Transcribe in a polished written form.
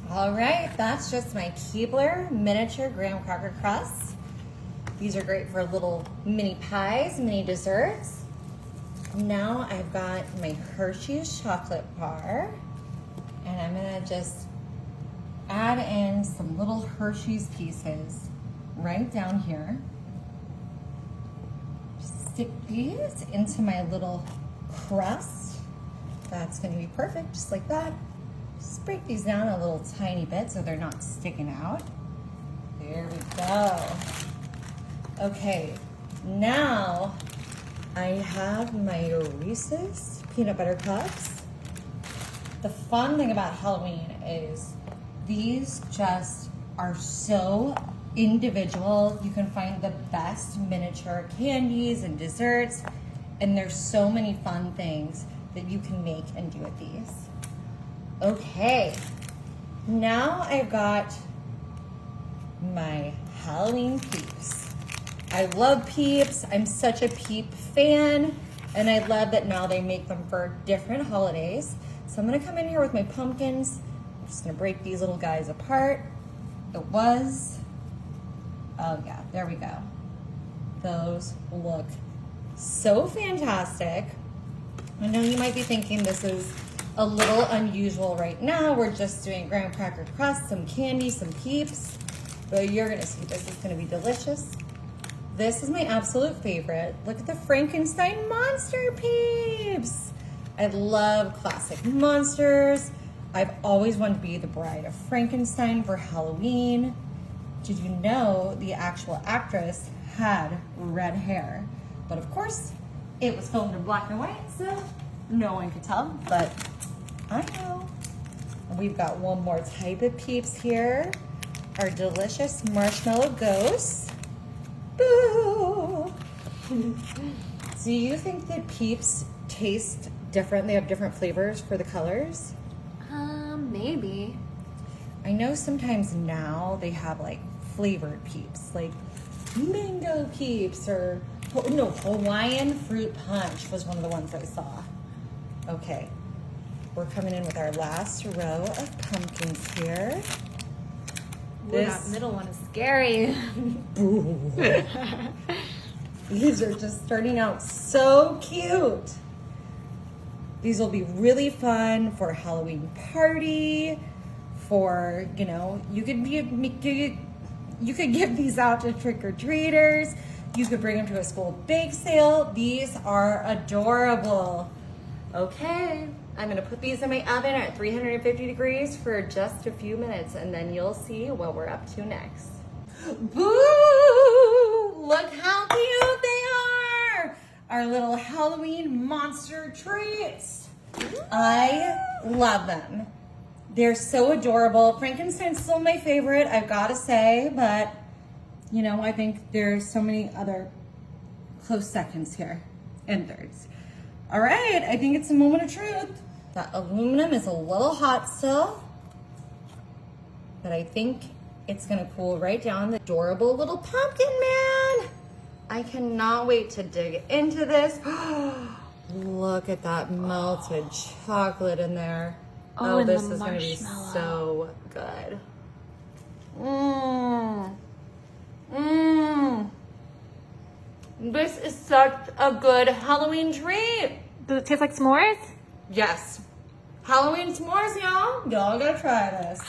All right, that's just my Keebler miniature graham cracker crusts. These are great for little mini pies, mini desserts. Now I've got my Hershey's chocolate bar, and I'm gonna just add in some little Hershey's pieces right down here. Stick these into my little crust. That's gonna be perfect, just like that. Just break these down a little tiny bit so they're not sticking out. There we go. Okay, now I have my Reese's peanut butter cups. The fun thing about Halloween is these just are so individual. You can find the best miniature candies and desserts, and there's so many fun things that you can make and do with these. Okay, now I've got my Halloween peeps. I love Peeps. I'm such a Peep fan, and I love that now they make them for different holidays. So I'm gonna come in here with my pumpkins. I'm just gonna break these little guys apart. Oh yeah, there we go. Those look so fantastic. I know you might be thinking this is a little unusual right now. We're just doing graham cracker crust, some candy, some Peeps, but you're gonna see this is gonna be delicious. This is my absolute favorite. Look at the Frankenstein monster Peeps. I love classic monsters. I've always wanted to be the bride of Frankenstein for Halloween. Did you know the actual actress had red hair? But of course, it was filmed in black and white, so no one could tell, but I know. And we've got one more type of Peeps here. Our delicious marshmallow ghosts. Boo! Do you think that Peeps taste different? They have different flavors for the colors? Maybe. I know sometimes now they have like flavored Peeps, like mango Peeps or, no, Hawaiian fruit punch was one of the ones I saw. Okay, we're coming in with our last row of pumpkins here. Ooh, that middle one is scary. These are just starting out so cute. These will be really fun for a Halloween party, for, you know, you could give these out to trick-or-treaters. You could bring them to a school bake sale. These are adorable. Okay, I'm gonna put these in my oven at 350 degrees for just a few minutes, and then you'll see what we're up to next. Boo! Look how cute they are! Our little Halloween monster treats. I love them. They're so adorable. Frankenstein's still my favorite, I've gotta say, but you know, I think there's so many other close seconds here and thirds. All right, I think it's a moment of truth. That aluminum is a little hot still, but I think it's gonna cool right down. The adorable little pumpkin man. I cannot wait to dig into this. Look at that melted chocolate in there. Oh, this is gonna be so good. This is such a good Halloween treat. Does it taste like s'mores? Yes. Halloween s'mores, y'all. Y'all gotta try this.